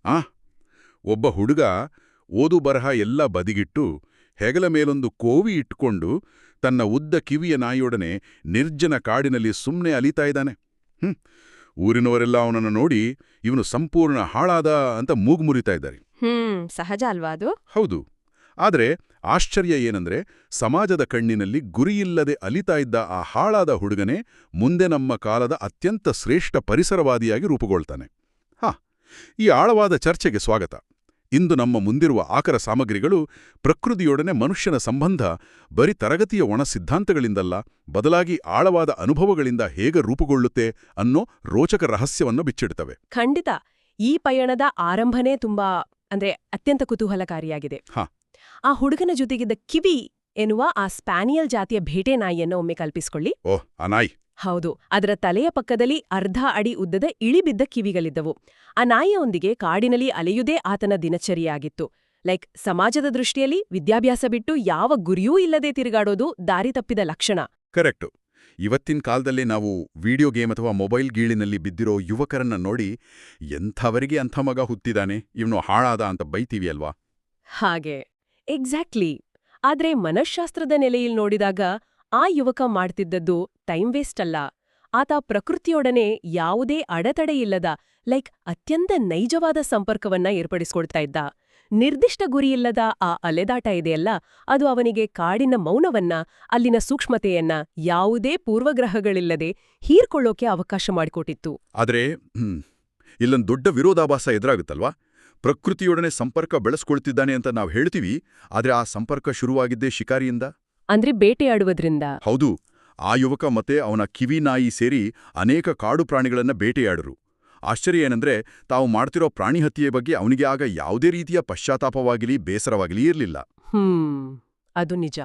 ಆ ಒಬ್ಬ ಹುಡುಗ ಓದು ಬರಹ ಎಲ್ಲ ಬದಿಗಿಟ್ಟು ಹೆಗಲ ಮೇಲೊಂದು ಕೋವಿ ಇಟ್ಕೊಂಡು ತನ್ನ ಉದ್ದ ಕಿವಿಯ ನಾಯಿಯೊಡನೆ ನಿರ್ಜನ ಕಾಡಿನಲ್ಲಿ ಸುಮ್ಮನೆ ಅಲೀತಾ ಇದ್ದಾನೆ. ಊರಿನವರೆಲ್ಲ ಅವನನ್ನು ನೋಡಿ ಇವನು ಸಂಪೂರ್ಣ ಹಾಳಾದ ಅಂತ ಮೂಗು ಮುರಿತಾ ಇದ್ದಾರೆ. ಸಹಜ ಅಲ್ವಾ ಅದು? ಹೌದು. ಆದರೆ ಆಶ್ಚರ್ಯ ಏನಂದ್ರೆ ಸಮಾಜದ ಕಣ್ಣಿನಲ್ಲಿ ಗುರಿಯಿಲ್ಲದೆ ಅಲಿತಾ ಇದ್ದ ಆ ಹಾಳಾದ ಹುಡುಗನೇ ಮುಂದೆ ನಮ್ಮ ಕಾಲದ ಅತ್ಯಂತ ಶ್ರೇಷ್ಠ ಪರಿಸರವಾದಿಯಾಗಿ ರೂಪುಗೊಳ್ತಾನೆ. ಈ ಆಳವಾದ ಚರ್ಚೆಗೆ ಸ್ವಾಗತ. ಇಂದು ನಮ್ಮ ಮುಂದಿರುವ ಆಕರ ಸಾಮಗ್ರಿಗಳು ಪ್ರಕೃತಿಯೊಡನೆ ಮನುಷ್ಯನ ಸಂಬಂಧ ಬರೀ ತರಗತಿಯ ಒಣ ಸಿದ್ಧಾಂತಗಳಿಂದಲ್ಲ, ಬದಲಾಗಿ ಆಳವಾದ ಅನುಭವಗಳಿಂದ ಹೇಗೆ ರೂಪುಗೊಳ್ಳುತ್ತೆ ಅನ್ನೋ ರೋಚಕ ರಹಸ್ಯವನ್ನು ಬಿಚ್ಚಿಡ್ತವೆ. ಖಂಡಿತ. ಈ ಪಯಣದ ಆರಂಭನೇ ಅತ್ಯಂತ ಕುತೂಹಲಕಾರಿಯಾಗಿದೆ. ಆ ಹುಡುಗನ ಜೊತೆಗಿದ್ದ ಕಿವಿ ಎನ್ನುವ ಆ ಸ್ಪ್ಯಾನಿಯಲ್ ಜಾತಿಯ ಭೇಟೆ ನಾಯಿಯನ್ನು ಒಮ್ಮೆ ಕಲ್ಪಿಸಿಕೊಳ್ಳಿ. ಆ ನಾಯಿ? ಹೌದು. ಅದರ ತಲೆಯ ಪಕ್ಕದಲ್ಲಿ ಅರ್ಧ ಅಡಿ ಉದ್ದದ ಇಳಿಬಿದ್ದ ಕಿವಿಗಳಿದ್ದವು. ಆ ನಾಯಿಯೊಂದಿಗೆ ಕಾಡಿನಲ್ಲಿ ಅಲೆಯುವುದೇ ಆತನ ದಿನಚರಿಯಾಗಿತ್ತು. ಸಮಾಜದ ದೃಷ್ಟಿಯಲ್ಲಿ ವಿದ್ಯಾಭ್ಯಾಸ ಬಿಟ್ಟು ಯಾವ ಗುರಿಯೂ ಇಲ್ಲದೆ ತಿರುಗಾಡೋದು ದಾರಿ ತಪ್ಪಿದ ಲಕ್ಷಣ. ಕರೆಕ್ಟು. ಇವತ್ತಿನ ಕಾಲದಲ್ಲಿ ನಾವು ವಿಡಿಯೋ ಗೇಮ್ ಅಥವಾ ಮೊಬೈಲ್ ಗೀಳಿನಲ್ಲಿ ಬಿದ್ದಿರೋ ಯುವಕರನ್ನ ನೋಡಿ ಎಂಥವರಿಗೆ ಅಂಥ ಮಗ ಹುಟ್ಟಿದಾನೆ, ಇವನು ಹಾಳಾದ ಅಂತ ಬೈತೀವಿ ಅಲ್ವಾ? ಹಾಗೆ ಎಕ್ಸಾಕ್ಟ್ಲಿ. ಆದ್ರೆ ಮನಃಶಾಸ್ತ್ರದ ನೆಲೆಯಲ್ಲಿ ನೋಡಿದಾಗ ಆ ಯುವಕ ಮಾಡ್ತಿದ್ದದ್ದು ಟೈಮ್ ವೇಸ್ಟ್ ಅಲ್ಲ. ಆತ ಪ್ರಕೃತಿಯೊಡನೆ ಯಾವುದೇ ಅಡೆತಡೆಯಿಲ್ಲದ ಅತ್ಯಂತ ನೈಜವಾದ ಸಂಪರ್ಕವನ್ನ ಏರ್ಪಡಿಸ್ಕೊಳ್ತಾ ಇದ್ದ. ನಿರ್ದಿಷ್ಟ ಗುರಿಯಿಲ್ಲದ ಆ ಅಲೆದಾಟ ಇದೆಯಲ್ಲ, ಅದು ಅವನಿಗೆ ಕಾಡಿನ ಮೌನವನ್ನ, ಅಲ್ಲಿನ ಸೂಕ್ಷ್ಮತೆಯನ್ನ ಯಾವುದೇ ಪೂರ್ವಗ್ರಹಗಳಿಲ್ಲದೆ ಹೀರ್ಕೊಳ್ಳೋಕೆ ಅವಕಾಶ ಮಾಡಿಕೊಟ್ಟಿತ್ತು. ಆದ್ರೆ ಇಲ್ಲೊಂದು ದೊಡ್ಡ ವಿರೋಧಾಭಾಸ ಎದುರಾಗುತ್ತಲ್ವಾ? ಪ್ರಕೃತಿಯೊಡನೆ ಸಂಪರ್ಕ ಬೆಳೆಸ್ಕೊಳ್ತಿದ್ದಾನೆ ಅಂತ ನಾವು ಹೇಳ್ತೀವಿ, ಆದ್ರೆ ಆ ಸಂಪರ್ಕ ಶುರುವಾಗಿದ್ದೇ ಶಿಕಾರಿಯಿಂದ, ಅಂದ್ರೆ ಬೇಟೆಯಾಡುವುದ್ರಿಂದ. ಹೌದು. ಆ ಯುವಕ ಮತ್ತೆ ಅವನ ಕಿವಿ ನಾಯಿ ಸೇರಿ ಅನೇಕ ಕಾಡು ಪ್ರಾಣಿಗಳನ್ನ ಬೇಟೆಯಾಡರು. ಆಶ್ಚರ್ಯ ಏನಂದ್ರೆ ತಾವು ಮಾಡ್ತಿರೋ ಪ್ರಾಣಿ ಹತ್ಯೆಯ ಬಗ್ಗೆ ಅವನಿಗೆ ಆಗ ಯಾವುದೇ ರೀತಿಯ ಪಶ್ಚಾತ್ತಾಪವಾಗಲಿ ಬೇಸರವಾಗಲಿ ಇರಲಿಲ್ಲ. ಅದು ನಿಜ.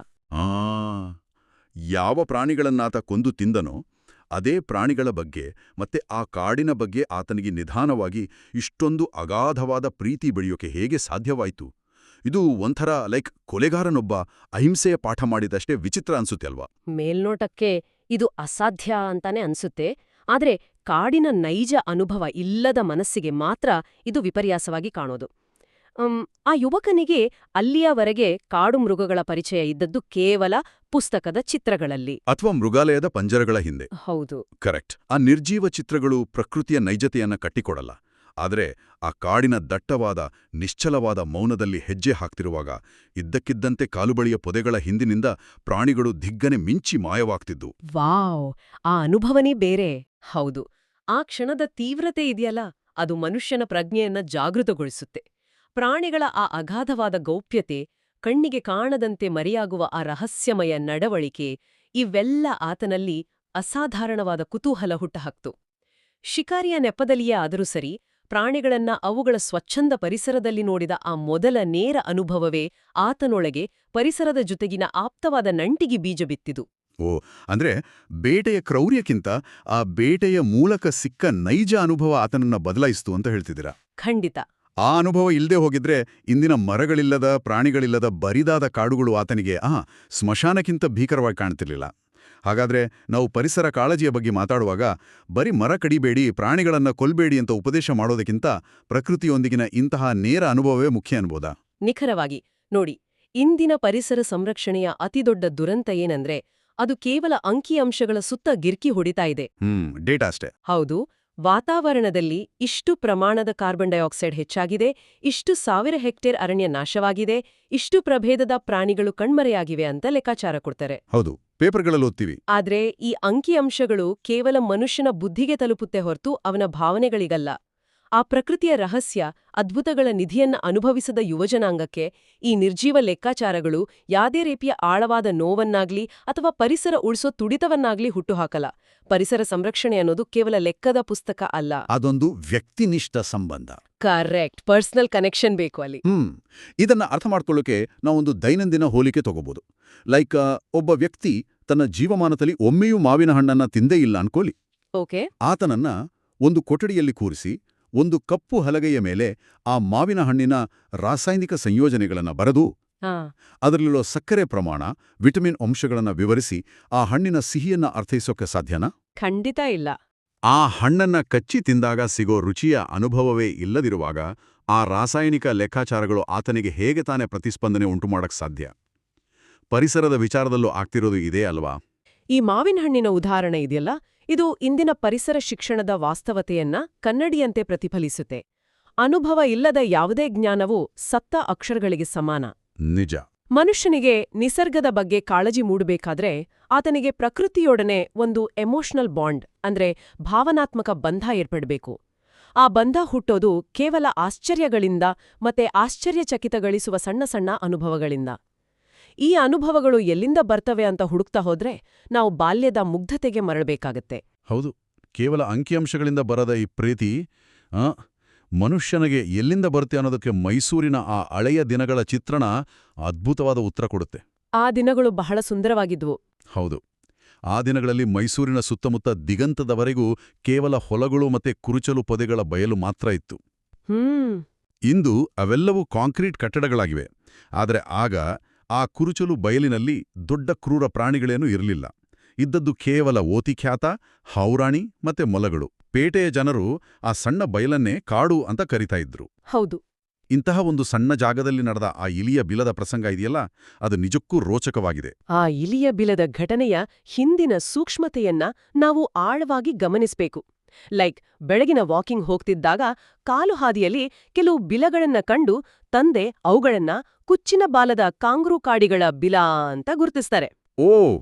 ಯಾವ ಪ್ರಾಣಿಗಳನ್ನಾತ ಕೊಂದು ತಿಂದನೋ ಅದೇ ಪ್ರಾಣಿಗಳ ಬಗ್ಗೆ ಮತ್ತೆ ಆ ಕಾಡಿನ ಬಗ್ಗೆ ಆತನಿಗೆ ನಿಧಾನವಾಗಿ ಇಷ್ಟೊಂದು ಅಗಾಧವಾದ ಪ್ರೀತಿ ಬೆಳೆಯೋಕೆ ಹೇಗೆ ಸಾಧ್ಯವಾಯಿತು? ಇದು ಒಂಥರ ಕೊಲೆಗಾರನೊಬ್ಬ ಅಹಿಂಸೆಯ ಪಾಠ ಮಾಡಿದಷ್ಟೇ ವಿಚಿತ್ರ ಅನ್ಸುತ್ತೆ ಅಲ್ವಾ? ಮೇಲ್ನೋಟಕ್ಕೆ ಇದು ಅಸಾಧ್ಯ ಅಂತಾನೆ ಅನ್ಸುತ್ತೆ. ಆದ್ರೆ ಕಾಡಿನ ನೈಜ ಅನುಭವ ಇಲ್ಲದ ಮನಸ್ಸಿಗೆ ಮಾತ್ರ ಇದು ವಿಪರ್ಯಾಸವಾಗಿ ಕಾಣೋದು. ಆ ಯುವಕನಿಗೆ ಅಲ್ಲಿಯವರೆಗೆ ಕಾಡು ಮೃಗಗಳ ಪರಿಚಯ ಇದ್ದದ್ದು ಕೇವಲ ಪುಸ್ತಕದ ಚಿತ್ರಗಳಲ್ಲಿ ಅಥವಾ ಮೃಗಾಲಯದ ಪಂಜರಗಳ ಹಿಂದೆ. ಹೌದು, ಕರೆಕ್ಟ್. ಆ ನಿರ್ಜೀವ ಚಿತ್ರಗಳು ಪ್ರಕೃತಿಯ ನೈಜತೆಯನ್ನ ಕಟ್ಟಿಕೊಡಲ್ಲ. ಆದರೆ ಆ ಕಾಡಿನ ದಟ್ಟವಾದ ನಿಶ್ಚಲವಾದ ಮೌನದಲ್ಲಿ ಹೆಜ್ಜೆ ಹಾಕ್ತಿರುವಾಗ ಇದ್ದಕ್ಕಿದ್ದಂತೆ ಕಾಲುಬಳಿಯ ಪೊದೆಗಳ ಹಿಂದಿನಿಂದ ಪ್ರಾಣಿಗಳು ದಿಗ್ಗನೆ ಮಿಂಚಿ ಮಾಯವಾಗ್ತಿದ್ದು. ವಾವ್, ಆ ಅನುಭವನೇ ಬೇರೆ. ಹೌದು, ಆ ಕ್ಷಣದ ತೀವ್ರತೆ ಇದೆಯಲ್ಲ, ಅದು ಮನುಷ್ಯನ ಪ್ರಜ್ಞೆಯನ್ನ ಜಾಗೃತಗೊಳಿಸುತ್ತೆ. ಪ್ರಾಣಿಗಳ ಆ ಅಗಾಧವಾದ ಗೌಪ್ಯತೆ, ಕಣ್ಣಿಗೆ ಕಾಣದಂತೆ ಮರೆಯಾಗುವ ಆ ರಹಸ್ಯಮಯ ನಡವಳಿಕೆ, ಇವೆಲ್ಲ ಆತನಲ್ಲಿ ಅಸಾಧಾರಣವಾದ ಕುತೂಹಲ ಹುಟ್ಟಹಾಕ್ತು. ಶಿಕಾರಿಯ ನೆಪದಲ್ಲಿಯೇ ಆದರೂ ಸರಿ, ಪ್ರಾಣಿಗಳನ್ನ ಅವುಗಳ ಸ್ವಚ್ಛಂದ ಪರಿಸರದಲ್ಲಿ ನೋಡಿದ ಆ ಮೊದಲ ನೇರ ಅನುಭವವೇ ಆತನೊಳಗೆ ಪರಿಸರದ ಜೊತೆಗಿನ ಆಪ್ತವಾದ ನಂಟಿಗೆ ಬೀಜ ಬಿತ್ತಿದು. ಅಂದ್ರೆ ಬೇಟೆಯ ಕ್ರೌರ್ಯಕ್ಕಿಂತ ಆ ಬೇಟೆಯ ಮೂಲಕ ಸಿಕ್ಕ ನೈಜ ಅನುಭವ ಆತನನ್ನ ಬದಲಾಯಿಸ್ತು ಅಂತ ಹೇಳ್ತಿದ್ದೀರಾ? ಖಂಡಿತ. ಆ ಅನುಭವ ಇಲ್ಲದೆ ಹೋಗಿದ್ರೆ ಇಂದಿನ ಮರಗಳಿಲ್ಲದ ಪ್ರಾಣಿಗಳಿಲ್ಲದ ಬರಿದಾದ ಕಾಡುಗಳು ಆತನಿಗೆ ಸ್ಮಶಾನಕ್ಕಿಂತ ಭೀಕರವಾಗಿ ಕಾಣ್ತಿರ್ಲಿಲ್ಲ. ಹಾಗಾದ್ರೆ ನಾವು ಪರಿಸರ ಕಾಳಜಿಯ ಬಗ್ಗೆ ಮಾತಾಡುವಾಗ ಬರೀ ಮರ ಕಡಿಬೇಡಿ, ಪ್ರಾಣಿಗಳನ್ನ ಕೊಲ್ಬೇಡಿ ಅಂತ ಉಪದೇಶ ಮಾಡೋದಕ್ಕಿಂತ ಪ್ರಕೃತಿಯೊಂದಿಗಿನ ಇಂತಹ ನೇರ ಅನುಭವವೇ ಮುಖ್ಯ ಅನ್ಬೋದಾ? ನಿಖರವಾಗಿ. ನೋಡಿ, ಇಂದಿನ ಪರಿಸರ ಸಂರಕ್ಷಣೆಯ ಅತಿದೊಡ್ಡ ದುರಂತ ಏನಂದ್ರೆ ಅದು ಕೇವಲ ಅಂಕಿಅಂಶಗಳ ಸುತ್ತ ಗಿರ್ಕಿ ಹೊಡಿತಾ ಇದೆ. ಡೇಟಾ ಅಷ್ಟೇ. ಹೌದು. ವಾತಾವರಣದಲ್ಲಿ ಇಷ್ಟು ಪ್ರಮಾಣದ ಕಾರ್ಬನ್ ಡೈಆಕ್ಸೈಡ್ ಹೆಚ್ಚಾಗಿದೆ, ಇಷ್ಟು 1000 ಹೆಕ್ಟೇರ್ ಅರಣ್ಯ ನಾಶವಾಗಿದೆ, ಇಷ್ಟು ಪ್ರಭೇದದ ಪ್ರಾಣಿಗಳು ಕಣ್ಮರೆಯಾಗಿವೆ ಅಂತ ಲೆಕ್ಕಾಚಾರ ಕೊಡ್ತಾರೆ. ಹೌದು, ಪೇಪರ್ಗಳಲ್ಲಿ ಓದ್ತೀವಿ. ಆದ್ರೆ ಈ ಅಂಕಿಅಂಶಗಳು ಕೇವಲ ಮನುಷ್ಯನ ಬುದ್ಧಿಗೆ ತಲುಪುತ್ತೆ ಹೊರತು ಅವನ ಭಾವನೆಗಳಿಗಲ್ಲ. ಆ ಪ್ರಕೃತಿಯ ರಹಸ್ಯ, ಅದ್ಭುತಗಳ ನಿಧಿಯನ್ನ ಅನುಭವಿಸದ ಯುವಜನಾಂಗಕ್ಕೆ ಈ ನಿರ್ಜೀವ ಲೆಕ್ಕಾಚಾರಗಳು ಯಾದೇ ರೀತಿಯ ಆಳವಾದ ನೋವನ್ನಾಗ್ಲಿ ಅಥವಾ ಪರಿಸರ ಉಳಿಸೋ ತುಡಿತವನ್ನಾಗ್ಲಿ ಹುಟ್ಟುಹಾಕಲ್ಲ. ಪರಿಸರ ಸಂರಕ್ಷಣೆ ಅನ್ನೋದು ಕೇವಲ ಲೆಕ್ಕದ ಪುಸ್ತಕ ಅಲ್ಲ, ಅದೊಂದು ವ್ಯಕ್ತಿನಿಷ್ಠ ಸಂಬಂಧ. ಕರೆಕ್ಟ್. ಪರ್ಸನಲ್ ಕನೆಕ್ಷನ್ ಬೇಕು ಅಲ್ಲಿ. ಇದನ್ನ ಅರ್ಥ ಮಾಡ್ಕೊಳ್ಳೋಕೆ ನಾವೊಂದು ದೈನಂದಿನ ಹೋಲಿಕೆ ತಗೋಬಹುದು. ಒಬ್ಬ ವ್ಯಕ್ತಿ ತನ್ನ ಜೀವಮಾನದಲ್ಲಿ ಒಮ್ಮೆಯೂ ಮಾವಿನ ಹಣ್ಣನ್ನ ತಿಂದೇ ಇಲ್ಲ ಅನ್ಕೋಲಿ. ಓಕೆ. ಆತನನ್ನ ಒಂದು ಕೊಠಡಿಯಲ್ಲಿ ಕೂರಿಸಿ ಒಂದು ಕಪ್ಪು ಹಲಗೆಯ ಮೇಲೆ ಆ ಮಾವಿನ ಹಣ್ಣಿನ ರಾಸಾಯನಿಕ ಸಂಯೋಜನೆಗಳನ್ನು ಬರೆದು ಅದರಲ್ಲಿರೋ ಸಕ್ಕರೆ ಪ್ರಮಾಣ, ವಿಟಮಿನ್ ಅಂಶಗಳನ್ನು ವಿವರಿಸಿ ಆ ಹಣ್ಣಿನ ಸಿಹಿಯನ್ನ ಅರ್ಥೈಸೋಕೆ ಸಾಧ್ಯನಾ? ಖಂಡಿತ ಇಲ್ಲ. ಆ ಹಣ್ಣನ್ನ ಕಚ್ಚಿ ತಿಂದಾಗ ಸಿಗೋ ರುಚಿಯ ಅನುಭವವೇ ಇಲ್ಲದಿರುವಾಗ ಆ ರಾಸಾಯನಿಕ ಲೆಕ್ಕಾಚಾರಗಳು ಆತನಿಗೆ ಹೇಗೆ ತಾನೇ ಪ್ರತಿಸ್ಪಂದನೆ ಉಂಟುಮಾಡಕ್ ಸಾಧ್ಯ? ಪರಿಸರದ ವಿಚಾರದಲ್ಲೂ ಆಗ್ತಿರೋದು ಇದೇ ಅಲ್ವಾ? ಈ ಮಾವಿನ ಹಣ್ಣಿನ ಉದಾಹರಣೆ ಇದೆಯಲ್ಲ, ಇದು ಇಂದಿನ ಪರಿಸರ ಶಿಕ್ಷಣದ ವಾಸ್ತವತೆಯನ್ನ ಕನ್ನಡಿಯಂತೆ ಪ್ರತಿಫಲಿಸುತ್ತೆ. ಅನುಭವ ಇಲ್ಲದ ಯಾವುದೇ ಜ್ಞಾನವು ಸತ್ತ ಅಕ್ಷರಗಳಿಗೆ ಸಮಾನ. ನಿಜ. ಮನುಷ್ಯನಿಗೆ ನಿಸರ್ಗದ ಬಗ್ಗೆ ಕಾಳಜಿ ಮೂಡಬೇಕಾದ್ರೆ ಆತನಿಗೆ ಪ್ರಕೃತಿಯೊಡನೆ ಒಂದು ಎಮೋಷನಲ್ ಬಾಂಡ್ ಅಂದ್ರೆ ಭಾವನಾತ್ಮಕ ಬಂಧ ಏರ್ಪಡಬೇಕು. ಆ ಬಂಧ ಹುಟ್ಟೋದು ಕೇವಲ ಆಶ್ಚರ್ಯಗಳಿಂದ ಮತ್ತೆ ಆಶ್ಚರ್ಯಚಕಿತಗೊಳಿಸುವ ಸಣ್ಣ ಸಣ್ಣ ಅನುಭವಗಳಿಂದ. ಈ ಅನುಭವಗಳು ಎಲ್ಲಿಂದ ಬರ್ತವೆ ಅಂತ ಹುಡುಕ್ತಾ ಹೋದ್ರೆ ನಾವು ಬಾಲ್ಯದ ಮುಗ್ಧತೆಗೆ ಮರಳಬೇಕಾಗತ್ತೆ. ಹೌದು, ಕೇವಲ ಅಂಕಿಅಂಶಗಳಿಂದ ಬರದ ಈ ಪ್ರೀತಿ ಮನುಷ್ಯನಿಗೆ ಎಲ್ಲಿಂದ ಬರುತ್ತೆ ಅನ್ನೋದಕ್ಕೆ ಮೈಸೂರಿನ ಆ ಹಳೆಯ ದಿನಗಳ ಚಿತ್ರಣ ಅದ್ಭುತವಾದ ಉತ್ತರ ಕೊಡುತ್ತೆ. ಆ ದಿನಗಳು ಬಹಳ ಸುಂದರವಾಗಿದ್ವು. ಹೌದು, ಆ ದಿನಗಳಲ್ಲಿ ಮೈಸೂರಿನ ಸುತ್ತಮುತ್ತ ದಿಗಂತದವರೆಗೂ ಕೇವಲ ಹೊಲಗಳು ಮತ್ತೆ ಕುರುಚಲು ಪೊದೆಗಳ ಬಯಲು ಮಾತ್ರ ಇತ್ತು. ಇಂದು ಅವೆಲ್ಲವೂ ಕಾಂಕ್ರೀಟ್ ಕಟ್ಟಡಗಳಾಗಿವೆ. ಆದರೆ ಆಗ ಆ ಕುರುಚಲು ಬಯಲಿನಲ್ಲಿ ದೊಡ್ಡ ಕ್ರೂರ ಪ್ರಾಣಿಗಳೇನೂ ಇರಲಿಲ್ಲ. ಇದ್ದದ್ದು ಕೇವಲ ಓತಿಖ್ಯಾತ, ಹೌರಾಣಿ ಮತ್ತೆ ಮೊಲಗಳು. ಪೇಟೆಯ ಜನರು ಆ ಸಣ್ಣ ಬಯಲನ್ನೇ ಕಾಡು ಅಂತ ಕರಿತಾ ಇದ್ರು. ಹೌದು. ಇಂತಹ ಒಂದು ಸಣ್ಣ ಜಾಗದಲ್ಲಿ ನಡೆದ ಆ ಇಲಿಯ ಬಿಲದ ಪ್ರಸಂಗ ಇದೆಯಲ್ಲ, ಅದು ನಿಜಕ್ಕೂ ರೋಚಕವಾಗಿದೆ. ಆ ಇಲಿಯ ಬಿಲದ ಘಟನೆಯ ಹಿಂದಿನ ಸೂಕ್ಷ್ಮತೆಯನ್ನ ನಾವು ಆಳವಾಗಿ ಗಮನಿಸಬೇಕು. ಬೆಳಗಿನ ವಾಕಿಂಗ್ ಹೋಗ್ತಿದ್ದಾಗ ಕಾಲು ಹಾದಿಯಲ್ಲಿ ಕೆಲವು ಬಿಲಗಳನ್ನ ಕಂಡು ತಂದೆ ಅವುಗಳನ್ನ ಕುಚ್ಚಿನ ಬಾಲದ ಕಾಂಗ್ರೂ ಕಾಡಿಗಳ ಬಿಲ ಅಂತ ಗುರುತಿಸ್ತಾರೆ. ಓ,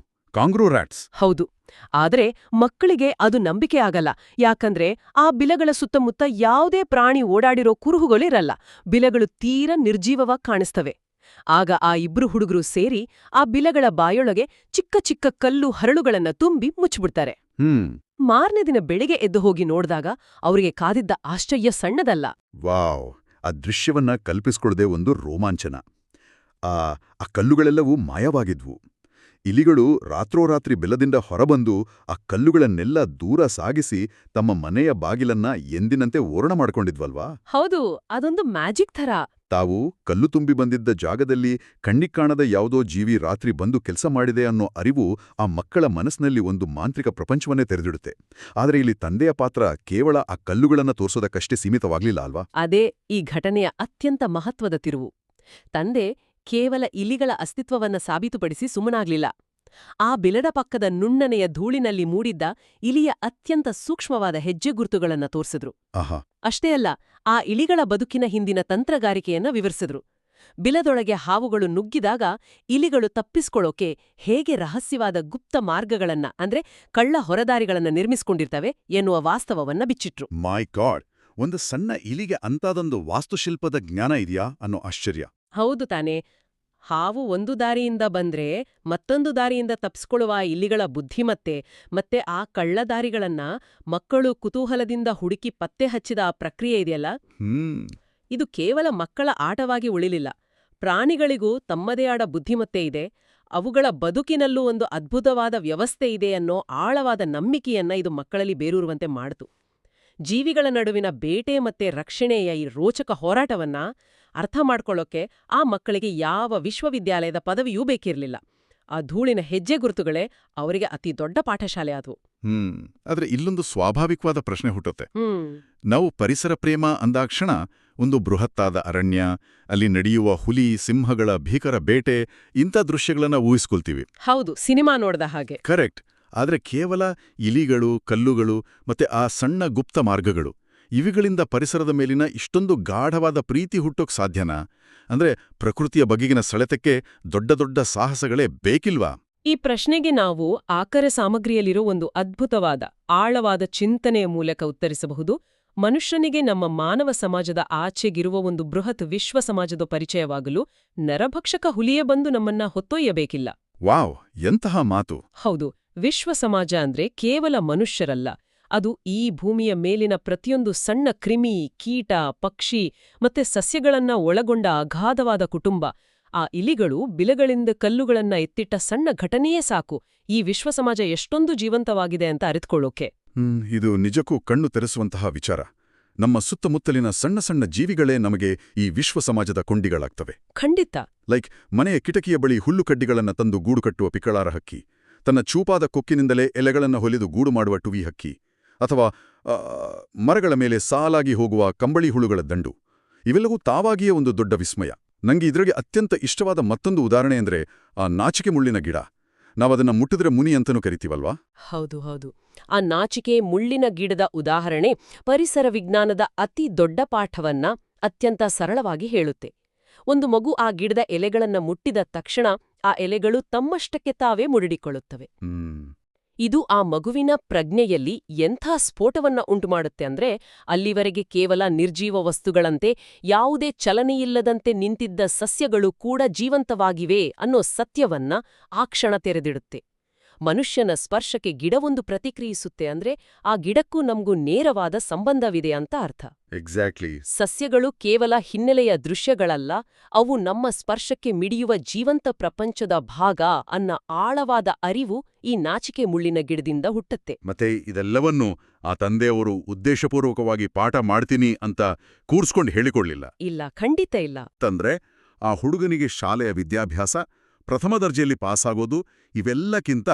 ಕಾಂಗ್ರೂ ರ್ಯಾಟ್ಸ್. ಹೌದು. ಆದ್ರೆ ಮಕ್ಕಳಿಗೆ ಅದು ನಂಬಿಕೆ ಆಗಲ್ಲ. ಯಾಕಂದ್ರೆ ಆ ಬಿಲಗಳ ಸುತ್ತಮುತ್ತ ಯಾವುದೇ ಪ್ರಾಣಿ ಓಡಾಡಿರೋ ಕುರುಹುಗಳಿರಲ್ಲ. ಬಿಲಗಳು ತೀರಾ ನಿರ್ಜೀವವಾಗಿ ಕಾಣಿಸ್ತವೆ. ಆಗ ಆ ಇಬ್ರು ಹುಡುಗರು ಸೇರಿ ಆ ಬಿಲಗಳ ಬಾಯೊಳಗೆ ಚಿಕ್ಕ ಚಿಕ್ಕ ಕಲ್ಲು ಹರಳುಗಳನ್ನ ತುಂಬಿ ಮುಚ್ಚಿಬಿಡ್ತಾರೆ. ಮಾರನೇ ದಿನ ಬೆಳಿಗ್ಗೆ ಎದ್ದು ಹೋಗಿ ನೋಡ್ದಾಗ ಅವರಿಗೆ ಕಾದಿದ್ದ ಆಶ್ಚರ್ಯ ಸಣ್ಣದಲ್ಲ. ವಾವ್! ಆ ದೃಶ್ಯವನ್ನ ಕಲ್ಪಿಸ್ಕೊಳ್ಳದೆ ಒಂದು ರೋಮಾಂಚನ. ಆ ಕಲ್ಲುಗಳೆಲ್ಲವೂ ಮಾಯವಾಗಿದ್ವು. ಇಲಿಗಳು ರಾತ್ರೋರಾತ್ರಿ ಬೆಲ್ಲದಿಂದ ಹೊರಬಂದು ಆ ಕಲ್ಲುಗಳನ್ನೆಲ್ಲ ದೂರ ಸಾಗಿಸಿ ತಮ್ಮ ಮನೆಯ ಬಾಗಿಲನ್ನ ಎಂದಿನಂತೆ ಓರಣ ಮಾಡ್ಕೊಂಡಿದ್ವಲ್ವಾ? ಹೌದು, ಅದೊಂದು ಮ್ಯಾಜಿಕ್ ಥರ. ತಾವು ಕಲ್ಲು ತುಂಬಿ ಬಂದಿದ್ದ ಜಾಗದಲ್ಲಿ ಕಣ್ಣಿಕ್ಕಾಣದ ಯಾವುದೋ ಜೀವಿ ರಾತ್ರಿ ಬಂದು ಕೆಲಸ ಮಾಡಿದೆ ಅನ್ನೋ ಅರಿವು ಆ ಮಕ್ಕಳ ಮನಸ್ಸಿನಲ್ಲಿ ಒಂದು ಮಾಂತ್ರಿಕ ಪ್ರಪಂಚವನ್ನೇ ತೆರೆದಿಡುತ್ತೆ. ಆದರೆ ಇಲ್ಲಿ ತಂದೆಯ ಪಾತ್ರ ಕೇವಲ ಆ ಕಲ್ಲುಗಳನ್ನ ತೋರಿಸೋದಕ್ಕಷ್ಟೇ ಸೀಮಿತವಾಗ್ಲಿಲ್ಲ ಅಲ್ವಾ? ಅದೇ ಈ ಘಟನೆಯ ಅತ್ಯಂತ ಮಹತ್ವದ ತಿರುವು. ತಂದೆ ಕೇವಲ ಇಲಿಗಳ ಅಸ್ತಿತ್ವವನ್ನ ಸಾಬೀತುಪಡಿಸಿ ಸುಮ್ಮನಾಗ್ಲಿಲ್ಲ. ಆ ಬಿಲದ ಪಕ್ಕದ ನುಣ್ಣನೆಯ ಧೂಳಿನಲ್ಲಿ ಮೂಡಿದ್ದ ಇಲಿಯ ಅತ್ಯಂತ ಸೂಕ್ಷ್ಮವಾದ ಹೆಜ್ಜೆ ಗುರುತುಗಳನ್ನ ತೋರಿಸಿದ್ರು. ಅಷ್ಟೇ ಅಲ್ಲ, ಆ ಇಲಿಗಳ ಬದುಕಿನ ಹಿಂದಿನ ತಂತ್ರಗಾರಿಕೆಯನ್ನ ವಿವರಿಸಿದ್ರು. ಬಿಲದೊಳಗೆ ಹಾವುಗಳು ನುಗ್ಗಿದಾಗ ಇಲಿಗಳು ತಪ್ಪಿಸ್ಕೊಳ್ಳೋಕೆ ಹೇಗೆ ರಹಸ್ಯವಾದ ಗುಪ್ತ ಮಾರ್ಗಗಳನ್ನ ಅಂದ್ರೆ ಕಳ್ಳ ಹೊರದಾರಿಗಳನ್ನ ನಿರ್ಮಿಸ್ಕೊಂಡಿರ್ತವೆ ಎನ್ನುವ ವಾಸ್ತವವನ್ನ ಬಿಚ್ಚಿಟ್ರು. ಮೈ ಗಾಡ್! ಒಂದು ಸಣ್ಣ ಇಲಿಗೆ ಅಂತಾದೊಂದು ವಾಸ್ತುಶಿಲ್ಪದ ಜ್ಞಾನ ಇದೆಯಾ ಅನ್ನೋ ಆಶ್ಚರ್ಯ. ಹೌದು ತಾನೆ. ಹಾವು ಒಂದು ದಾರಿಯಿಂದ ಬಂದ್ರೆ ಮತ್ತೊಂದು ದಾರಿಯಿಂದ ತಪ್ಪಿಸ್ಕೊಳ್ಳುವ ಇಲಿಗಳ ಬುದ್ಧಿಮತ್ತೆ ಮತ್ತೆ ಆ ಕಳ್ಳದಾರಿಗಳನ್ನ ಮಕ್ಕಳು ಕುತೂಹಲದಿಂದ ಹುಡುಕಿ ಪತ್ತೆ ಹಚ್ಚಿದ ಆ ಪ್ರಕ್ರಿಯೆ ಇದೆಯಲ್ಲ, ಇದು ಕೇವಲ ಮಕ್ಕಳ ಆಟವಾಗಿ ಉಳಿಲಿಲ್ಲ. ಪ್ರಾಣಿಗಳಿಗೂ ತಮ್ಮದೇ ಆದ ಬುದ್ಧಿಮತ್ತೆ ಇದೆ, ಅವುಗಳ ಬದುಕಿನಲ್ಲೂ ಒಂದು ಅದ್ಭುತವಾದ ವ್ಯವಸ್ಥೆ ಇದೆ ಅನ್ನೋ ಆಳವಾದ ನಂಬಿಕೆಯನ್ನ ಇದು ಮಕ್ಕಳಲ್ಲಿ ಬೇರೂರುವಂತೆ ಮಾಡಿತು. ಜೀವಿಗಳ ನಡುವಿನ ಬೇಟೆ ಮತ್ತೆ ರಕ್ಷಣೆಯ ಈ ರೋಚಕ ಹೋರಾಟವನ್ನ ಅರ್ಥ ಮಾಡ್ಕೊಳ್ಳೋಕೆ ಆ ಮಕ್ಕಳಿಗೆ ಯಾವ ವಿಶ್ವವಿದ್ಯಾಲಯದ ಪದವಿಯೂ ಬೇಕಿರಲಿಲ್ಲ. ಆ ಧೂಳಿನ ಹೆಜ್ಜೆ ಗುರುತುಗಳೇ ಅವರಿಗೆ ಅತಿ ದೊಡ್ಡ ಪಾಠಶಾಲೆ ಆದವು. ಆದ್ರೆ ಇಲ್ಲೊಂದು ಸ್ವಾಭಾವಿಕವಾದ ಪ್ರಶ್ನೆ ಹುಟ್ಟುತ್ತೆ. ನಾವು ಪರಿಸರ ಪ್ರೇಮ ಅಂದಾಕ್ಷಣ ಒಂದು ಬೃಹತ್ತಾದ ಅರಣ್ಯ, ಅಲ್ಲಿ ನಡೆಯುವ ಹುಲಿ, ಸಿಂಹಗಳ ಭೀಕರ ಬೇಟೆ, ಇಂಥ ದೃಶ್ಯಗಳನ್ನ ಊಹಿಸ್ಕೊಳ್ತೀವಿ. ಹೌದು, ಸಿನಿಮಾ ನೋಡ್ದ ಹಾಗೆ. ಕರೆಕ್ಟ್. ಆದ್ರೆ ಕೇವಲ ಇಲಿಗಳು, ಕಲ್ಲುಗಳು ಮತ್ತೆ ಆ ಸಣ್ಣ ಗುಪ್ತ ಮಾರ್ಗಗಳು, ಇವುಗಳಿಂದ ಪರಿಸರದ ಮೇಲಿನ ಇಷ್ಟೊಂದು ಗಾಢವಾದ ಪ್ರೀತಿ ಹುಟ್ಟೋಕ್ ಸಾಧ್ಯನಾ? ಅಂದ್ರೆ ಪ್ರಕೃತಿಯ ಬಗೆಗಿನ ಸೆಳೆತಕ್ಕೆ ದೊಡ್ಡ ದೊಡ್ಡ ಸಾಹಸಗಳೇ ಬೇಕಿಲ್ವಾ? ಈ ಪ್ರಶ್ನೆಗೆ ನಾವು ಆಕರ ಸಾಮಗ್ರಿಯಲ್ಲಿರೋ ಒಂದು ಅದ್ಭುತವಾದ ಆಳವಾದ ಚಿಂತನೆಯ ಮೂಲಕ ಉತ್ತರಿಸಬಹುದು. ಮನುಷ್ಯನಿಗೆ ನಮ್ಮ ಮಾನವ ಸಮಾಜದ ಆಚೆಗಿರುವ ಒಂದು ಬೃಹತ್ ವಿಶ್ವ ಸಮಾಜದ ಪರಿಚಯವಾಗಲು ನರಭಕ್ಷಕ ಹುಲಿಯೇ ಬಂದು ನಮ್ಮನ್ನ ಹೊತ್ತೊಯ್ಯಬೇಕಿಲ್ಲ. ವಾವ್, ಎಂತಹ ಮಾತು! ಹೌದು, ವಿಶ್ವ ಸಮಾಜ ಅಂದ್ರೆ ಕೇವಲ ಮನುಷ್ಯರಲ್ಲ, ಅದು ಈ ಭೂಮಿಯ ಮೇಲಿನ ಪ್ರತಿಯೊಂದು ಸಣ್ಣ ಕ್ರಿಮಿ, ಕೀಟ, ಪಕ್ಷಿ ಮತ್ತೆ ಸಸ್ಯಗಳನ್ನ ಒಳಗೊಂಡ ಅಗಾಧವಾದ ಕುಟುಂಬ. ಆ ಇಲಿಗಳು, ಬಿಲಗಳಿಂದ ಕಲ್ಲುಗಳನ್ನ ಎತ್ತಿಟ್ಟ ಸಣ್ಣ ಘಟನೆಯೇ ಸಾಕು ಈ ವಿಶ್ವ ಸಮಾಜ ಎಷ್ಟೊಂದು ಜೀವಂತವಾಗಿದೆ ಅಂತ ಅರಿತುಕೊಳ್ಳೋಕೆ. ಇದು ನಿಜಕ್ಕೂ ಕಣ್ಣು ತೆರೆಸುವಂತಹ ವಿಚಾರ. ನಮ್ಮ ಸುತ್ತಮುತ್ತಲಿನ ಸಣ್ಣ ಸಣ್ಣ ಜೀವಿಗಳೇ ನಮಗೆ ಈ ವಿಶ್ವ ಸಮಾಜದ ಕೊಂಡಿಗಳಾಗ್ತವೆ. ಖಂಡಿತ. ಮನೆಯ ಕಿಟಕಿಯ ಬಳಿ ಹುಲ್ಲು ಕಡ್ಡಿಗಳನ್ನ ತಂದು ಗೂಡು ಕಟ್ಟುವ ಪಿಕಳಾರ ಹಕ್ಕಿ, ತನ್ನ ಚೂಪಾದ ಕೊಕ್ಕಿನಿಂದಲೇ ಎಲೆಗಳನ್ನು ಹೊಲಿದು ಗೂಡು ಮಾಡುವ ಟುವಿ ಹಕ್ಕಿ, ಅಥವಾ ಮರಗಳ ಮೇಲೆ ಸಾಲಾಗಿ ಹೋಗುವ ಕಂಬಳಿ ಹುಳುಗಳ ದಂಡು. ಇವೆಲ್ಲವೂ ತಾವಾಗಿಯೇ ಒಂದು ದೊಡ್ಡ ವಿಸ್ಮಯ. ನಂಗೆ ಇದ್ರಿಗೆ ಅತ್ಯಂತ ಇಷ್ಟವಾದ ಮತ್ತೊಂದು ಉದಾಹರಣೆ ಅಂದ್ರೆ ಆ ನಾಚಿಕೆ ಮುಳ್ಳಿನ ಗಿಡ. ನಾವದನ್ನ ಮುಟ್ಟಿದ್ರೆ ಮುನಿ ಅಂತನೂ ಕರಿತೀವಲ್ವಾ? ಹೌದು ಹೌದು. ಆ ನಾಚಿಕೆ ಮುಳ್ಳಿನ ಗಿಡದ ಉದಾಹರಣೆ ಪರಿಸರ ವಿಜ್ಞಾನದ ಅತಿ ದೊಡ್ಡ ಪಾಠವನ್ನ ಅತ್ಯಂತ ಸರಳವಾಗಿ ಹೇಳುತ್ತೆ. ಒಂದು ಮಗು ಆ ಗಿಡದ ಎಲೆಗಳನ್ನ ಮುಟ್ಟಿದ ತಕ್ಷಣ ಆ ಎಲೆಗಳು ತಮ್ಮಷ್ಟಕ್ಕೆ ತಾವೇ ಮುರುಡಿಕೊಳ್ಳುತ್ತವೆ. ಇದು ಆ ಮಗುವಿನ ಪ್ರಜ್ಞೆಯಲ್ಲಿ ಎಂಥ ಸ್ಫೋಟವನ್ನ ಉಂಟುಮಾಡುತ್ತೆ ಅಂದ್ರೆ, ಅಲ್ಲಿವರೆಗೆ ಕೇವಲ ನಿರ್ಜೀವ ವಸ್ತುಗಳಂತೆ ಯಾವುದೇ ಚಲನೆಯಿಲ್ಲದಂತೆ ನಿಂತಿದ್ದ ಸಸ್ಯಗಳು ಕೂಡ ಜೀವಂತವಾಗಿವೆ ಅನ್ನೋ ಸತ್ಯವನ್ನ ಆ ಕ್ಷಣ ತೆರೆದಿಡುತ್ತೆ. ಮನುಷ್ಯನ ಸ್ಪರ್ಶಕ್ಕೆ ಗಿಡವೊಂದು ಪ್ರತಿಕ್ರಿಯಿಸುತ್ತೆ ಅಂದ್ರೆ ಆ ಗಿಡಕ್ಕೂ ನಮ್ಗೂ ನೇರವಾದ ಸಂಬಂಧವಿದೆ ಅಂತ ಅರ್ಥ. ಎಕ್ಸಾಕ್ಟ್ಲಿ. ಸಸ್ಯಗಳು ಕೇವಲ ಹಿನ್ನೆಲೆಯ ದೃಶ್ಯಗಳಲ್ಲ, ಅವು ನಮ್ಮ ಸ್ಪರ್ಶಕ್ಕೆ ಮಿಡಿಯುವ ಜೀವಂತ ಪ್ರಪಂಚದ ಭಾಗ ಅನ್ನ ಆಳವಾದ ಅರಿವು ಈ ನಾಚಿಕೆ ಮುಳ್ಳಿನ ಗಿಡದಿಂದ ಹುಟ್ಟುತ್ತೆ. ಮತ್ತೆ ಇದೆಲ್ಲವನ್ನೂ ಆ ತಂದೆಯವರು ಉದ್ದೇಶಪೂರ್ವಕವಾಗಿ ಪಾಠ ಮಾಡ್ತೀನಿ ಅಂತ ಕೂರ್ಸ್ಕೊಂಡು ಹೇಳಿಕೊಳ್ಳಿಲ್ಲ. ಇಲ್ಲ, ಖಂಡಿತ ಇಲ್ಲ. ತಂದ್ರೆ ಆ ಹುಡುಗನಿಗೆ ಶಾಲೆಯ ವಿದ್ಯಾಭ್ಯಾಸ, ಪ್ರಥಮ ದರ್ಜೆಯಲ್ಲಿ ಪಾಸಾಗೋದು ಇವೆಲ್ಲಕ್ಕಿಂತ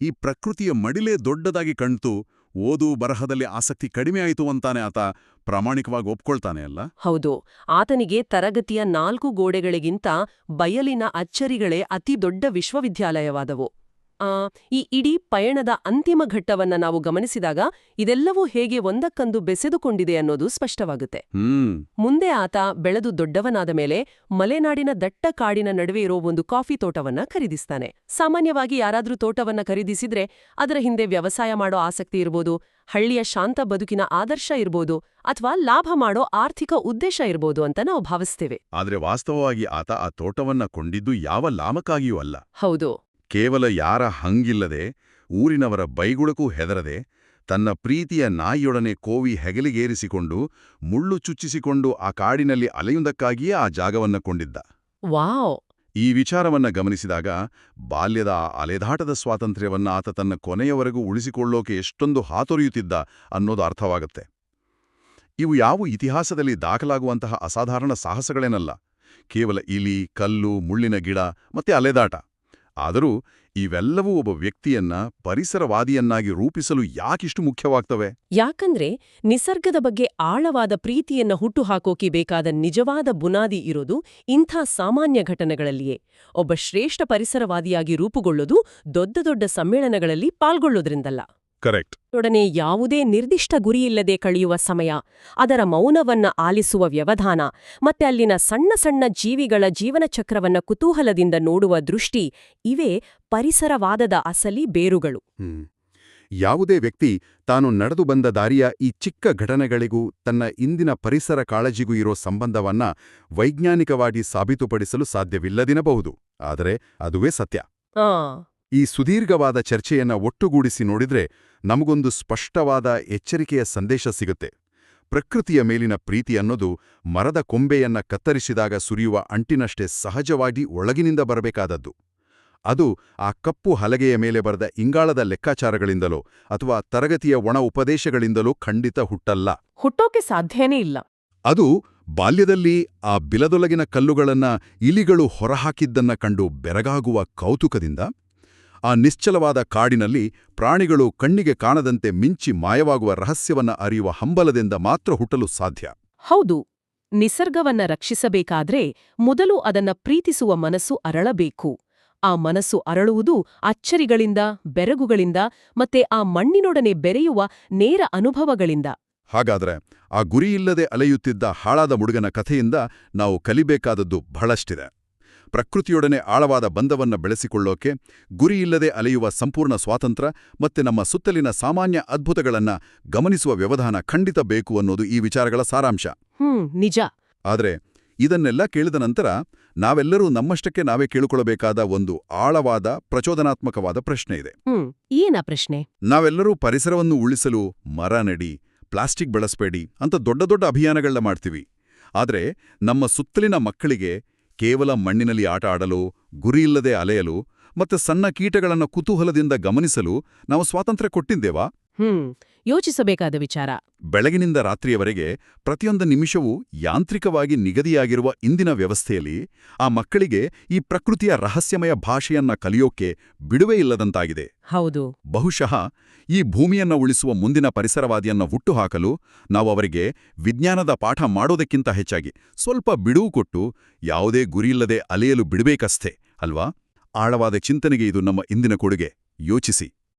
ಈ ಪ್ರಕೃತಿಯ ಮಡಿಲೇ ದೊಡ್ಡದಾಗಿ ಕಾಣ್ತು, ಓದು ಬರಹದಲ್ಲಿ ಆಸಕ್ತಿ ಕಡಿಮೆ ಆಯಿತು ಅಂತಾನೆ ಆತ ಪ್ರಾಮಾಣಿಕವಾಗಿ ಒಪ್ಕೊಳ್ತಾನೆ ಅಲ್ಲ? ಹೌದು. ಆತನಿಗೆ ತರಗತಿಯ 4 ಗೋಡೆಗಳಿಗಿಂತ ಬಯಲಿನ ಅಚ್ಚರಿಗಳೇ ಅತಿ ದೊಡ್ಡ ವಿಶ್ವವಿದ್ಯಾಲಯವಾದವು. ಈ ಇಡೀ ಪಯಣದ ಅಂತಿಮ ಘಟ್ಟವನ್ನ ನಾವು ಗಮನಿಸಿದಾಗ ಇದೆಲ್ಲವೂ ಹೇಗೆ ಒಂದಕ್ಕೊಂದು ಬೆಸೆದುಕೊಂಡಿದೆ ಅನ್ನೋದು ಸ್ಪಷ್ಟವಾಗುತ್ತೆ. ಮುಂದೆ ಆತ ಬೆಳೆದು ದೊಡ್ಡವನಾದ ಮೇಲೆ ಮಲೆನಾಡಿನ ದಟ್ಟ ಕಾಡಿನ ನಡುವೆ ಇರೋ ಒಂದು ಕಾಫಿ ತೋಟವನ್ನ ಖರೀದಿಸ್ತಾನೆ. ಸಾಮಾನ್ಯವಾಗಿ ಯಾರಾದ್ರೂ ತೋಟವನ್ನ ಖರೀದಿಸಿದ್ರೆ ಅದರ ಹಿಂದೆ ವ್ಯವಸಾಯ ಮಾಡೋ ಆಸಕ್ತಿ ಇರ್ಬೋದು, ಹಳ್ಳಿಯ ಶಾಂತ ಬದುಕಿನ ಆದರ್ಶ ಇರ್ಬೋದು, ಅಥವಾ ಲಾಭ ಮಾಡೋ ಆರ್ಥಿಕ ಉದ್ದೇಶ ಇರ್ಬೋದು ಅಂತ ನಾವು ಭಾವಿಸ್ತೇವೆ. ಆದ್ರೆ ವಾಸ್ತವವಾಗಿ ಆತ ಆ ತೋಟವನ್ನ ಕೊಂಡಿದ್ದು ಯಾವ ಲಾಭಕ್ಕಾಗಿಯೂ ಅಲ್ಲ. ಹೌದು. ಕೇವಲ ಯಾರ ಹಂಗಿಲ್ಲದೆ, ಊರಿನವರ ಬೈಗುಳಕ್ಕೂ ಹೆದರದೆ, ತನ್ನ ಪ್ರೀತಿಯ ನಾಯಿಯೊಡನೆ ಕೋವಿ ಹೆಗಲಿಗೇರಿಸಿಕೊಂಡು ಮುಳ್ಳು ಚುಚ್ಚಿಸಿಕೊಂಡು ಆ ಕಾಡಿನಲ್ಲಿ ಅಲೆಯುವುದಕ್ಕಾಗಿಯೇ ಆ ಜಾಗವನ್ನ ಕೊಂಡಿದ್ದ. ವಾವ್! ಈ ವಿಚಾರವನ್ನ ಗಮನಿಸಿದಾಗ ಬಾಲ್ಯದ ಆ ಅಲೆದಾಟದ ಸ್ವಾತಂತ್ರ್ಯವನ್ನ ಆತ ತನ್ನ ಕೊನೆಯವರೆಗೂ ಉಳಿಸಿಕೊಳ್ಳೋಕೆ ಎಷ್ಟೊಂದು ಹಾತೊರೆಯುತ್ತಿದ್ದ ಅನ್ನೋದು ಅರ್ಥವಾಗುತ್ತೆ. ಇವು ಯಾವ ಇತಿಹಾಸದಲ್ಲಿ ದಾಖಲಾಗುವಂತಹ ಅಸಾಧಾರಣ ಸಾಹಸಗಳೇನಲ್ಲ, ಕೇವಲ ಇಲಿ, ಕಲ್ಲು, ಮುಳ್ಳಿನ ಗಿಡ ಮತ್ತೆ ಅಲೆದಾಟ. ಆದರೂ ಇವೆಲ್ಲವೂ ಒಬ್ಬ ವ್ಯಕ್ತಿಯನ್ನ ಪರಿಸರವಾದಿಯನ್ನಾಗಿ ರೂಪಿಸಲು ಯಾಕಿಷ್ಟು ಮುಖ್ಯವಾಗ್ತವೆ? ಯಾಕಂದ್ರೆ ನಿಸರ್ಗದ ಬಗ್ಗೆ ಆಳವಾದ ಪ್ರೀತಿಯನ್ನ ಹುಟ್ಟುಹಾಕೋಕೆ ಬೇಕಾದ ನಿಜವಾದ ಬುನಾದಿ ಇರೋದು ಇಂಥ ಸಾಮಾನ್ಯ ಘಟನೆಗಳಲ್ಲಿಯೇ. ಒಬ್ಬ ಶ್ರೇಷ್ಠ ಪರಿಸರವಾದಿಯಾಗಿ ರೂಪುಗೊಳ್ಳೋದು ದೊಡ್ಡ ದೊಡ್ಡ ಸಮ್ಮೇಳನಗಳಲ್ಲಿ ಪಾಲ್ಗೊಳ್ಳೋದ್ರಿಂದಲ್ಲ. ಕರೆಕ್ಟ್. ಒಡನೆ ಯಾವುದೇ ನಿರ್ದಿಷ್ಟ ಗುರಿಯಿಲ್ಲದೆ ಕಳೆಯುವ ಸಮಯ, ಅದರ ಮೌನವನ್ನ ಆಲಿಸುವ ವ್ಯವಧಾನ, ಮತ್ತೆ ಅಲ್ಲಿನ ಸಣ್ಣ ಸಣ್ಣ ಜೀವಿಗಳ ಜೀವನ ಚಕ್ರವನ್ನ ಕುತೂಹಲದಿಂದ ನೋಡುವ ದೃಷ್ಟಿ, ಇವೇ ಪರಿಸರವಾದದ ಅಸಲಿ ಬೇರುಗಳು. ಯಾವುದೇ ವ್ಯಕ್ತಿ ತಾನು ನಡೆದು ಬಂದ ದಾರಿಯ ಈ ಚಿಕ್ಕ ಘಟನೆಗಳಿಗೂ ತನ್ನ ಇಂದಿನ ಪರಿಸರ ಕಾಳಜಿಗೂ ಇರೋ ಸಂಬಂಧವನ್ನ ವೈಜ್ಞಾನಿಕವಾಗಿ ಸಾಬೀತುಪಡಿಸಲು ಸಾಧ್ಯವಿಲ್ಲದಿರಬಹುದು. ಆದರೆ ಅದುವೇ ಸತ್ಯ. ಈ ಸುದೀರ್ಘವಾದ ಚರ್ಚೆಯನ್ನ ಒಟ್ಟುಗೂಡಿಸಿ ನೋಡಿದ್ರೆ ನಮಗೊಂದು ಸ್ಪಷ್ಟವಾದ ಎಚ್ಚರಿಕೆಯ ಸಂದೇಶ ಸಿಗುತ್ತೆ. ಪ್ರಕೃತಿಯ ಮೇಲಿನ ಪ್ರೀತಿ ಅನ್ನೋದು ಮರದ ಕೊಂಬೆಯನ್ನ ಕತ್ತರಿಸಿದಾಗ ಸುರಿಯುವ ಅಂಟಿನಷ್ಟೇ ಸಹಜವಾಗಿ ಒಳಗಿನಿಂದ ಬರಬೇಕಾದದ್ದು. ಅದು ಆ ಕಪ್ಪು ಹಲಗೆಯ ಮೇಲೆ ಬರೆದ ಇಂಗಾಳದ ಲೆಕ್ಕಾಚಾರಗಳಿಂದಲೋ ಅಥವಾ ತರಗತಿಯ ಒಣ ಉಪದೇಶಗಳಿಂದಲೋ ಖಂಡಿತ ಹುಟ್ಟೋಕೆ ಸಾಧ್ಯನೇ ಇಲ್ಲ. ಅದು ಬಾಲ್ಯದಲ್ಲಿ ಆ ಬಿಲದೊಳಗಿನ ಕಲ್ಲುಗಳನ್ನ ಇಲಿಗಳು ಹೊರಹಾಕಿದ್ದನ್ನ ಕಂಡು ಬೆರಗಾಗುವ ಕೌತುಕದಿಂದ, ಆ ನಿಶ್ಚಲವಾದ ಕಾಡಿನಲ್ಲಿ ಪ್ರಾಣಿಗಳು ಕಣ್ಣಿಗೆ ಕಾಣದಂತೆ ಮಿಂಚಿ ಮಾಯವಾಗುವ ರಹಸ್ಯವನ್ನ ಅರಿಯುವ ಹಂಬಲದಿಂದ ಮಾತ್ರ ಹುಟ್ಟಲು ಸಾಧ್ಯ. ಹೌದು. ನಿಸರ್ಗವನ್ನ ರಕ್ಷಿಸಬೇಕಾದ್ರೆ ಮೊದಲು ಅದನ್ನ ಪ್ರೀತಿಸುವ ಮನಸ್ಸು ಅರಳಬೇಕು. ಆ ಮನಸ್ಸು ಅರಳುವುದು ಅಚ್ಚರಿಗಳಿಂದ, ಬೆರಗುಗಳಿಂದ, ಮತ್ತೆ ಆ ಮಣ್ಣಿನೊಡನೆ ಬೆರೆಯುವ ನೇರ ಅನುಭವಗಳಿಂದ. ಹಾಗಾದ್ರೆ ಆ ಗುರಿಯಿಲ್ಲದೆ ಅಲೆಯುತ್ತಿದ್ದ ಹಾಳಾದ ಹುಡುಗನ ಕಥೆಯಿಂದ ನಾವು ಕಲಿಬೇಕಾದದ್ದು ಬಹಳಷ್ಟಿದೆ. ಪ್ರಕೃತಿಯೊಡನೆ ಆಳವಾದ ಬಂಧವನ್ನ ಬೆಳೆಸಿಕೊಳ್ಳೋಕೆ ಗುರಿಯಿಲ್ಲದೆ ಅಲೆಯುವ ಸಂಪೂರ್ಣ ಸ್ವಾತಂತ್ರ್ಯ ಮತ್ತೆ ನಮ್ಮ ಸುತ್ತಲಿನ ಸಾಮಾನ್ಯ ಅದ್ಭುತಗಳನ್ನ ಗಮನಿಸುವ ವ್ಯವಧಾನ ಖಂಡಿತ ಬೇಕು ಅನ್ನೋದು ಈ ವಿಚಾರಗಳ ಸಾರಾಂಶ. ನಿಜ. ಆದ್ರೆ ಇದನ್ನೆಲ್ಲ ಕೇಳಿದ ನಂತರ ನಾವೆಲ್ಲರೂ ನಮ್ಮಷ್ಟಕ್ಕೆ ನಾವೇ ಕೇಳಿಕೊಳ್ಳಬೇಕಾದ ಒಂದು ಆಳವಾದ ಪ್ರಚೋದನಾತ್ಮಕವಾದ ಪ್ರಶ್ನೆ ಇದೆ. ಏನ ಪ್ರಶ್ನೆ? ನಾವೆಲ್ಲರೂ ಪರಿಸರವನ್ನು ಉಳಿಸಲು ಮರ ನೆಡಿ, ಪ್ಲಾಸ್ಟಿಕ್ ಬಳಸಬೇಡಿ ಅಂತ ದೊಡ್ಡ ದೊಡ್ಡ ಅಭಿಯಾನಗಳನ್ನ ಮಾಡ್ತೀವಿ. ಆದ್ರೆ ನಮ್ಮ ಸುತ್ತಲಿನ ಮಕ್ಕಳಿಗೆ ಕೇವಲ ಮಣ್ಣಿನಲ್ಲಿ ಆಟ ಆಡಲು, ಗುರಿಯಿಲ್ಲದೆ ಅಲೆಯಲು ಮತ್ತೆ ಸಣ್ಣ ಕೀಟಗಳನ್ನು ಕುತೂಹಲದಿಂದ ಗಮನಿಸಲು ನಾವು ಸ್ವಾತಂತ್ರ್ಯ ಕೊಟ್ಟಿದ್ದೇವಾ? ಯೋಚಿಸಬೇಕಾದ ವಿಚಾರ. ಬೆಳಗಿನಿಂದ ರಾತ್ರಿಯವರೆಗೆ ಪ್ರತಿಯೊಂದು ನಿಮಿಷವೂ ಯಾಂತ್ರಿಕವಾಗಿ ನಿಗದಿಯಾಗಿರುವ ಇಂದಿನ ವ್ಯವಸ್ಥೆಯಲ್ಲಿ ಆ ಮಕ್ಕಳಿಗೆ ಈ ಪ್ರಕೃತಿಯ ರಹಸ್ಯಮಯ ಭಾಷೆಯನ್ನ ಕಲಿಯೋಕೆ ಬಿಡುವೇ ಇಲ್ಲದಂತಾಗಿದೆ. ಹೌದು. ಬಹುಶಃ ಈ ಭೂಮಿಯನ್ನ ಉಳಿಸುವ ಮುಂದಿನ ಪರಿಸರವಾದಿಯನ್ನ ಹುಟ್ಟುಹಾಕಲು ನಾವು ಅವರಿಗೆ ವಿಜ್ಞಾನದ ಪಾಠ ಮಾಡೋದಕ್ಕಿಂತ ಹೆಚ್ಚಾಗಿ ಸ್ವಲ್ಪ ಬಿಡುವು ಕೊಟ್ಟು ಯಾವುದೇ ಗುರಿಯಿಲ್ಲದೆ ಅಲೆಯಲು ಬಿಡಬೇಕಷ್ಟೇ ಅಲ್ವಾ? ಆಳವಾದ ಚಿಂತನೆಗೆ ಇದು ನಮ್ಮ ಇಂದಿನ ಕೊಡುಗೆ. ಯೋಚಿಸಿ.